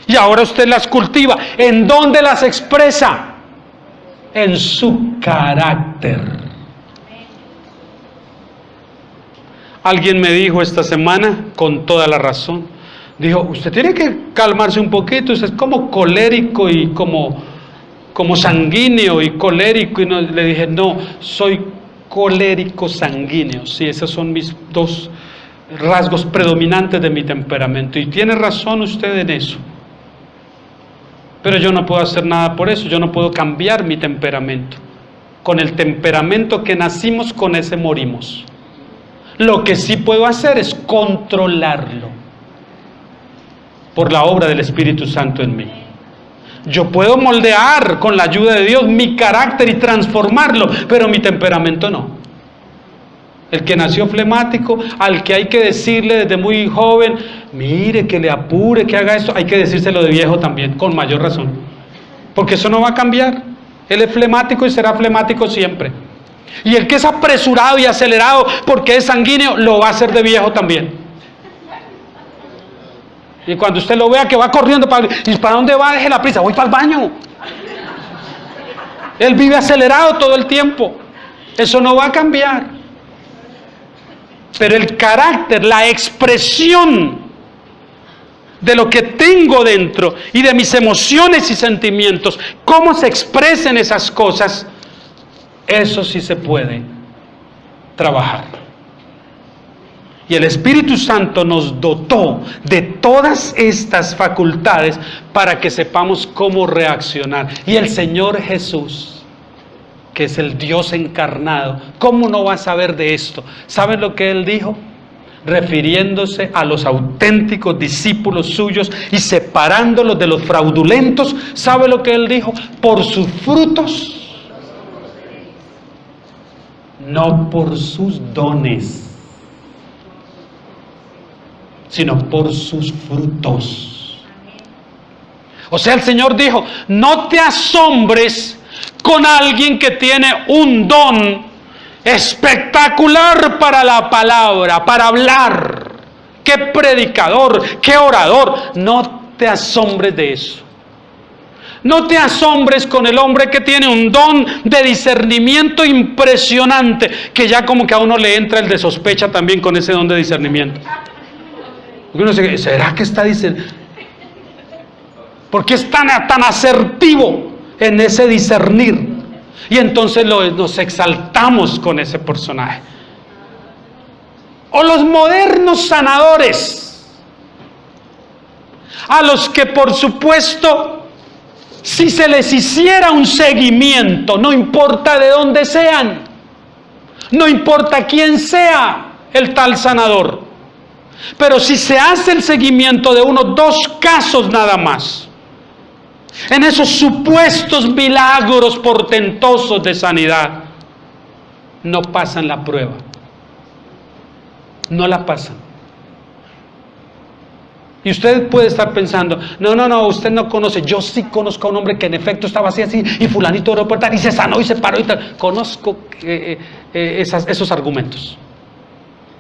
Y ahora usted las cultiva. ¿En dónde las expresa? En su carácter. Alguien me dijo esta semana, con toda la razón, dijo, usted tiene que calmarse un poquito, usted es como colérico y como sanguíneo y colérico. Y no, le dije, no, soy colérico sanguíneo. Sí, esos son mis dos rasgos predominantes de mi temperamento. Y tiene razón usted en eso. Pero yo no puedo hacer nada por eso, yo no puedo cambiar mi temperamento. Con el temperamento que nacimos, con ese morimos. Lo que sí puedo hacer es controlarlo por la obra del Espíritu Santo en mí. Yo puedo moldear con la ayuda de Dios mi carácter y transformarlo, pero mi temperamento no. El que nació flemático, al que hay que decirle desde muy joven, mire, que le apure, que haga esto, hay que decírselo de viejo también, con mayor razón. Porque eso no va a cambiar. Él es flemático y será flemático siempre. Y el que es apresurado y acelerado porque es sanguíneo, lo va a hacer de viejo también. Y cuando usted lo vea que va corriendo, ¿y para dónde va? Deje la prisa, voy para el baño. Él vive acelerado todo el tiempo. Eso no va a cambiar. Pero el carácter, la expresión de lo que tengo dentro y de mis emociones y sentimientos, cómo se expresan esas cosas, eso sí se puede trabajar. Y el Espíritu Santo nos dotó de todas estas facultades para que sepamos cómo reaccionar. Y el Señor Jesús, que es el Dios encarnado, ¿cómo no va a saber de esto? ¿Saben lo que Él dijo? Refiriéndose a los auténticos discípulos suyos y separándolos de los fraudulentos. ¿Sabe lo que Él dijo? Por sus frutos, no por sus dones, sino por sus frutos. O sea, el Señor dijo, no te asombres con alguien que tiene un don espectacular para la palabra, para hablar. Qué predicador, qué orador. No te asombres de eso. No te asombres con el hombre que tiene un don de discernimiento impresionante, que ya como que a uno le entra el de sospecha también con ese don de discernimiento. Uno dice, ¿será que está diciendo? ¿Por qué es tan asertivo en ese discernir? Y entonces nos exaltamos con ese personaje. O los modernos sanadores, a los que por supuesto, si se les hiciera un seguimiento, no importa de dónde sean, no importa quién sea el tal sanador, pero si se hace el seguimiento de unos 2 casos nada más, en esos supuestos milagros portentosos de sanidad, no pasan la prueba. No la pasan. Y usted puede estar pensando, no, usted no conoce. Yo sí conozco a un hombre que en efecto estaba así, y fulanito oró por tal, y se sanó y se paró y tal. Conozco esos argumentos.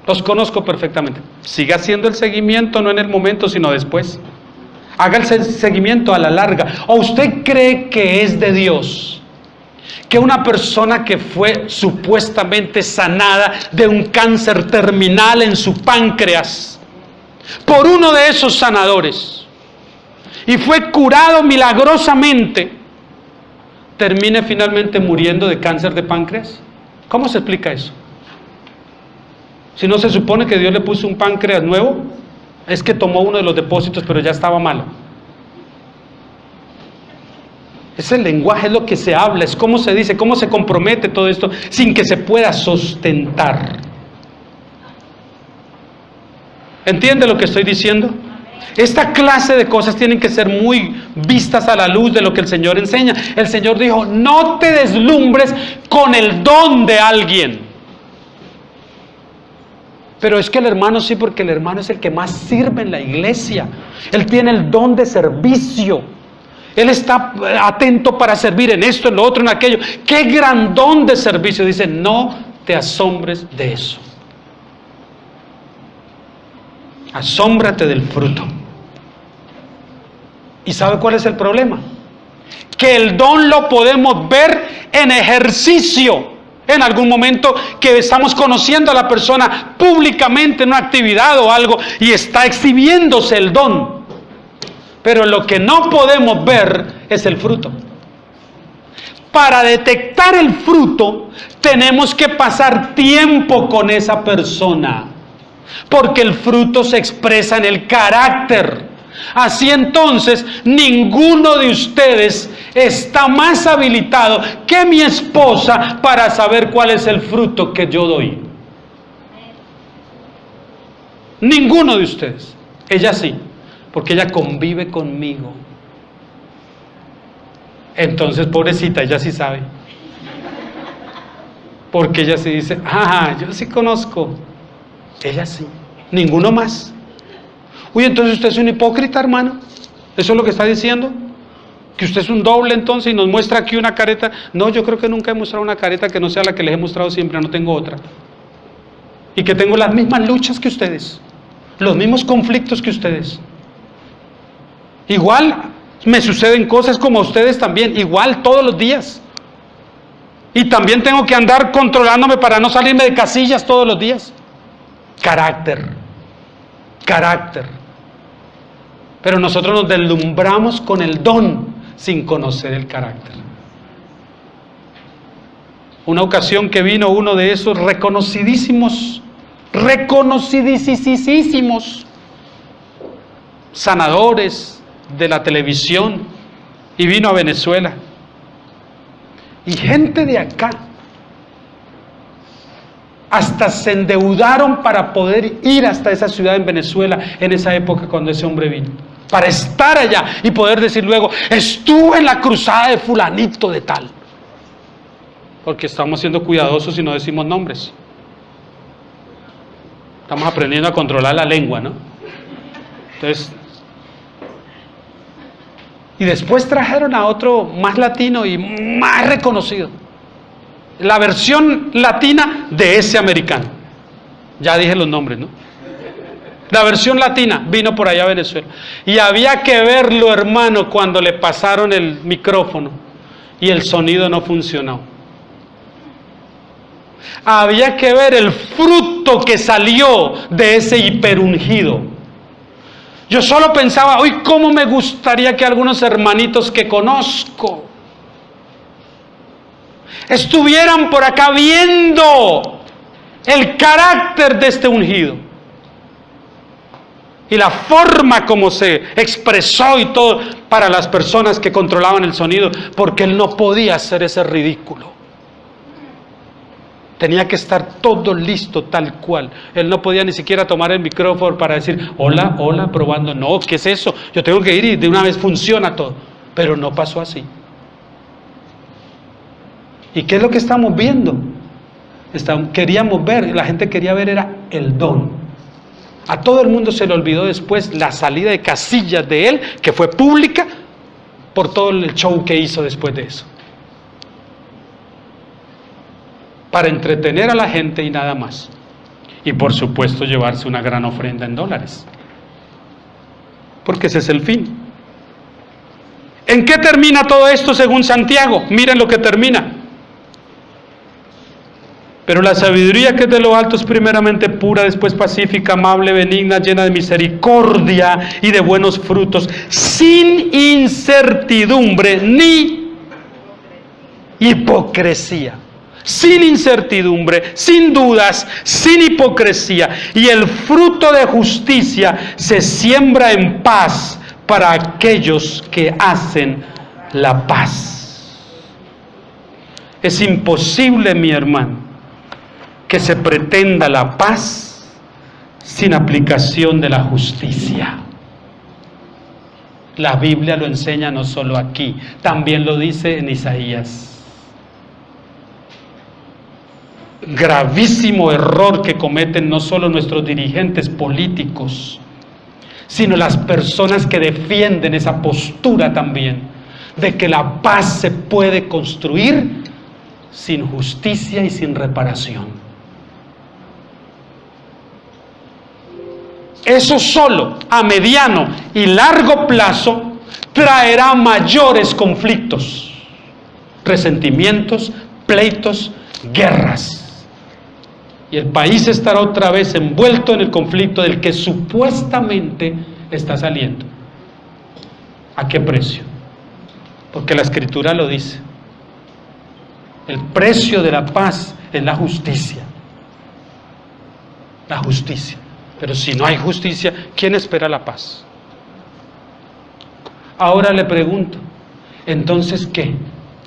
Los conozco perfectamente. Siga haciendo el seguimiento, no en el momento, sino después. Haga el seguimiento a la larga. ¿O usted cree que es de Dios que una persona que fue supuestamente sanada de un cáncer terminal en su páncreas por uno de esos sanadores, y fue curado milagrosamente, termine finalmente muriendo de cáncer de páncreas? ¿Cómo se explica eso? Si no se supone que Dios le puso un páncreas nuevo, es que tomó uno de los depósitos pero ya estaba malo. Es el lenguaje, es lo que se habla, es cómo se dice, cómo se compromete todo esto sin que se pueda sustentar. ¿Entiende lo que estoy diciendo? Esta clase de cosas tienen que ser muy vistas a la luz de lo que el Señor enseña. El Señor dijo, no te deslumbres con el don de alguien. Pero es que el hermano sí, porque el hermano es el que más sirve en la iglesia. Él tiene el don de servicio. Él está atento para servir en esto, en lo otro, en aquello. ¡Qué gran don de servicio! Dice, no te asombres de eso. Asómbrate del fruto. ¿Y sabe cuál es el problema? Que el don lo podemos ver en ejercicio. En algún momento que estamos conociendo a la persona públicamente en una actividad o algo y está exhibiéndose el don. Pero lo que no podemos ver es el fruto. Para detectar el fruto tenemos que pasar tiempo con esa persona, porque el fruto se expresa en el carácter. Así entonces, ninguno de ustedes está más habilitado que mi esposa para saber cuál es el fruto que yo doy. Ninguno de ustedes. Ella sí, porque ella convive conmigo. Entonces, pobrecita, ella sí sabe. Porque ella sí dice, yo sí conozco. Ella sí, ninguno más. Uy, entonces usted es un hipócrita, hermano. ¿Eso es lo que está diciendo? ¿Que usted es un doble entonces y nos muestra aquí una careta? No, yo creo que nunca he mostrado una careta que no sea la que les he mostrado siempre, no tengo otra. Y que tengo las mismas luchas que ustedes, los mismos conflictos que ustedes. Igual me suceden cosas como a ustedes también, igual todos los días. Y también tengo que andar controlándome para no salirme de casillas todos los días. Carácter. Pero nosotros nos deslumbramos con el don sin conocer el carácter. Una ocasión que vino uno de esos reconocidísimos sanadores de la televisión y vino a Venezuela. Y gente de acá hasta se endeudaron para poder ir hasta esa ciudad en Venezuela en esa época cuando ese hombre vino, para estar allá y poder decir luego, estuve en la cruzada de fulanito de tal, porque estamos siendo cuidadosos y no decimos nombres. Estamos aprendiendo a controlar la lengua, ¿no? Entonces, y después trajeron a otro más latino y más reconocido, la versión latina de ese americano. Ya dije los nombres, ¿no? La versión latina vino por allá a Venezuela. Y había que verlo, hermano, cuando le pasaron el micrófono y el sonido no funcionó. Había que ver el fruto que salió de ese hiperungido. Yo solo pensaba, uy, cómo me gustaría que algunos hermanitos que conozco estuvieran por acá viendo el carácter de este ungido y la forma como se expresó y todo para las personas que controlaban el sonido, porque él no podía hacer ese ridículo. Tenía que estar todo listo tal cual. Él no podía ni siquiera tomar el micrófono para decir, hola, hola, probando. No, ¿qué es eso? Yo tengo que ir y de una vez funciona todo. Pero no pasó así. ¿Y qué es lo que estamos viendo? Queríamos ver, la gente quería ver era el don. A todo el mundo se le olvidó después la salida de casillas de él, que fue pública, por todo el show que hizo después de eso. Para entretener a la gente y nada más. Y por supuesto llevarse una gran ofrenda en dólares. Porque ese es el fin. ¿En qué termina todo esto según Santiago? Miren lo que termina. Pero la sabiduría que es de lo alto es primeramente pura, después pacífica, amable, benigna, llena de misericordia y de buenos frutos, sin incertidumbre ni hipocresía. Sin incertidumbre, sin dudas, sin hipocresía. Y el fruto de justicia se siembra en paz para aquellos que hacen la paz. Es imposible, mi hermano, que se pretenda la paz sin aplicación de la justicia. La Biblia lo enseña no solo aquí, también lo dice en Isaías. Gravísimo error que cometen no solo nuestros dirigentes políticos, sino las personas que defienden esa postura también, de que la paz se puede construir sin justicia y sin reparación. Eso solo a mediano y largo plazo traerá mayores conflictos, resentimientos, pleitos, guerras. Y el país estará otra vez envuelto en el conflicto del que supuestamente está saliendo. ¿A qué precio? Porque la Escritura lo dice. El precio de la paz es la justicia. La justicia. Pero si no hay justicia, ¿quién espera la paz? Ahora le pregunto, ¿entonces qué?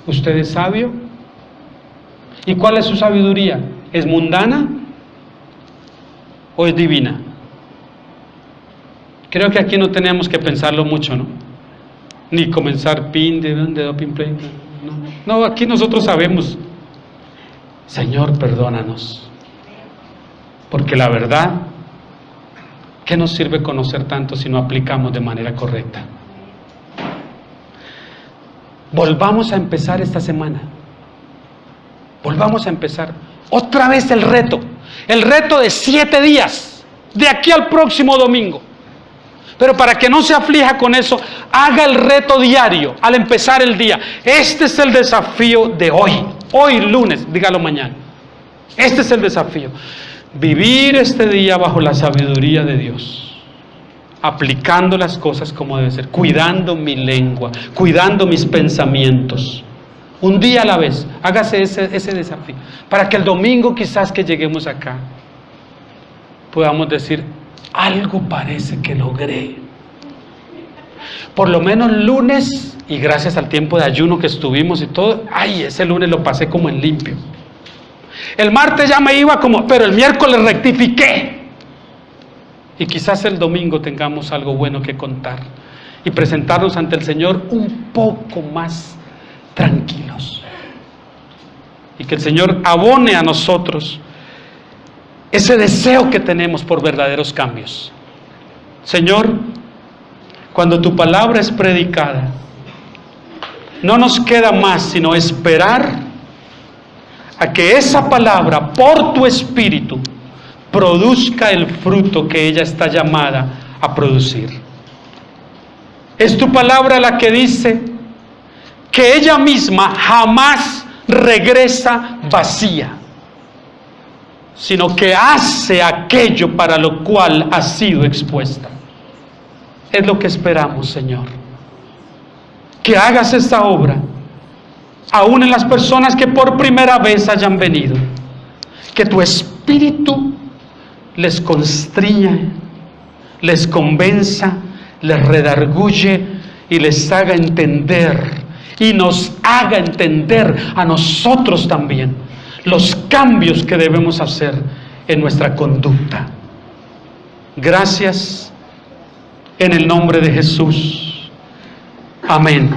¿Usted es sabio? ¿Y cuál es su sabiduría? ¿Es mundana o es divina? Creo que aquí no tenemos que pensarlo mucho, ¿no? Ni comenzar pin, de pin, play. No, aquí nosotros sabemos. Señor, perdónanos. Porque la verdad, ¿qué nos sirve conocer tanto si no aplicamos de manera correcta? Volvamos a empezar esta semana. Volvamos a empezar. Otra vez el reto de 7 días, de aquí al próximo domingo. Pero para que no se aflija con eso, haga el reto diario al empezar el día. Este es el desafío de hoy lunes, dígalo mañana. Este es el desafío. Vivir este día bajo la sabiduría de Dios, aplicando las cosas como debe ser, cuidando mi lengua, cuidando mis pensamientos. Un día a la vez, hágase ese desafío, para que el domingo quizás que lleguemos acá, podamos decir, algo parece que logré. Por lo menos lunes, y gracias al tiempo de ayuno que estuvimos y todo, ese lunes lo pasé como en limpio. El martes ya me iba pero el miércoles rectifiqué. Y quizás el domingo tengamos algo bueno que contar y presentarnos ante el Señor un poco más tranquilos. Y que el Señor abone a nosotros ese deseo que tenemos por verdaderos cambios. Señor, cuando tu palabra es predicada, no nos queda más sino esperar a que esa palabra, por tu Espíritu, produzca el fruto que ella está llamada a producir. Es tu palabra la que dice que ella misma jamás regresa vacía, sino que hace aquello para lo cual ha sido expuesta. Es lo que esperamos, Señor. Que hagas esta obra, aún en las personas que por primera vez hayan venido. Que tu Espíritu les constriña, les convenza, les redarguye y les haga entender, y nos haga entender a nosotros también los cambios que debemos hacer en nuestra conducta. Gracias en el nombre de Jesús. Amén.